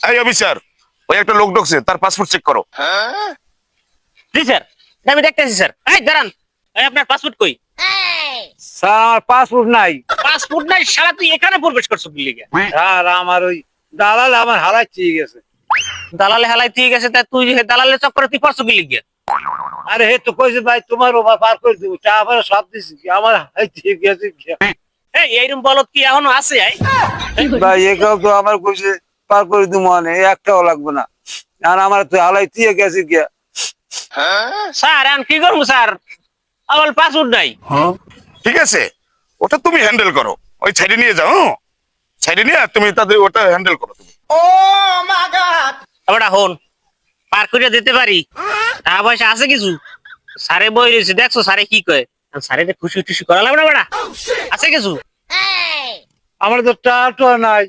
এই অফিসার, ওই একটা লোক ঢুকছে, তার পাসপোর্ট চেক করো। জি স্যার, আমি দেখতেছি স্যার। এই দাঁড়ান, এই আপনার পাসপোর্ট কই? স্যার পাসপোর্ট নাই। পাসপোর্ট নাই? শালা তুই এখানে প্রবেশ করছো কি লিগে? স্যার আমার ওই দালাল আমার হারাই চিয়ে গেছে। দালালে হালাই তুই গেছে, তা তুই দালালে চক্করে তুই পড়ছো কি লিগে? আরে হে তো কইছে ভাই তোমার ওভার পার করে দিব, চা আমার সব দিছি, আমার হারাই চিয়ে গেছে। এই এইরকম বলত কি এখনো আছে? ভাই একাও তো আমার কইছে পার করে দিব, মানে একটাও লাগবে না, আর আমার তো হালাই চিয়ে গেছে গিয়া। স্যার এখন কি করবো স্যার? আমার পাসপোর্ট নাই। ঠিক আছে, ওটা তুমি হ্যান্ডেল করো, ওই সাইডে নিয়ে যাও। সাইডে নিয়ে তুমি তাদের ওটা হ্যান্ডেল করো তুমি। আবার হন, পার করে দিতে পারি, টাকা পয়সা আছে কিছু? স্যারে বই রয়েছে, দেখছো স্যারে কি কয়? স্যারে খুশি টুসি করা লাগবে না বেড়া? আছে কিছু? আমার তো টাকা নাই।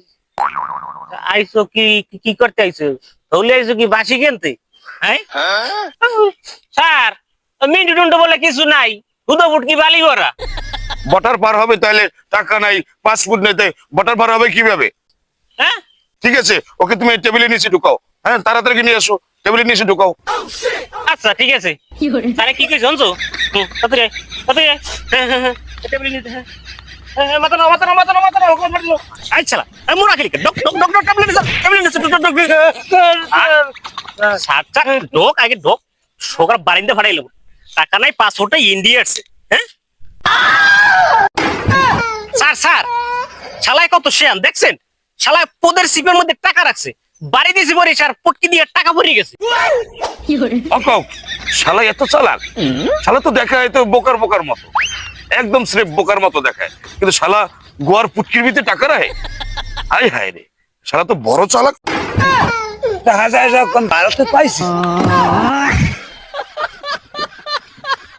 আইসো কি কি করতে আইসো? হলে আইসো কি বাসি কিনতে? হ্যাঁ স্যার, মিন্টু টুন্টু বলে কিছু নাই, হুদো ফুটকি বালি ভরা। বর্ডার পার হবে তাহলে টাকা নাই, পাসপোর্ট নেই, বর্ডার পার হবে কিভাবে? হ্যাঁ ঠিক আছে, ওকে তুমি টেবিলে নিচে ঢুকাও। হ্যাঁ, তাড়াতাড়ি নিয়ে আসো, টেবিলে নিচে ঢুকাও। আচ্ছা ঠিক আছে। স্যারে কি কইছ জানছো? তাড়াতাড়ি আয়, তাড়াতাড়ি আয়। টেবিলে নিতে, মাথা নাও, মাথা নাও, মাথা নাও, মাথা নাও, মাথা নাও। আই শালা, এই মুরা খেলি ডক ডক ডক ডক টেবিলে নিচে, টেবিলে নিচে ডক ডক ডক। সাত চাক ডক আগে ডক সোগার বারিন্দা ফাড়াইলো। টাকা নাই, পাসপোর্টটা ইন্ডিয়া আছে। হ্যাঁ স্যার, স্যার শালায় কত শেয়ান দেখছেন? শালায় পদের সিপের মধ্যে টাকা রাখছে, বাড়ি দিয়েছি পরে স্যার পটকি দিয়ে টাকা ভরে গেছে। অকাও, শালা এত চালাক? শালা তো দেখায় তো বোকার বোকার মতো, একদম স্রেফ বোকার মতো দেখায়, কিন্তু শালা গোয়ার পুটকির ভিতরে টাকা রাখে। হাই হাই রে, শালা তো বড় চালাক। টাকা যখন ভারতে পাইছি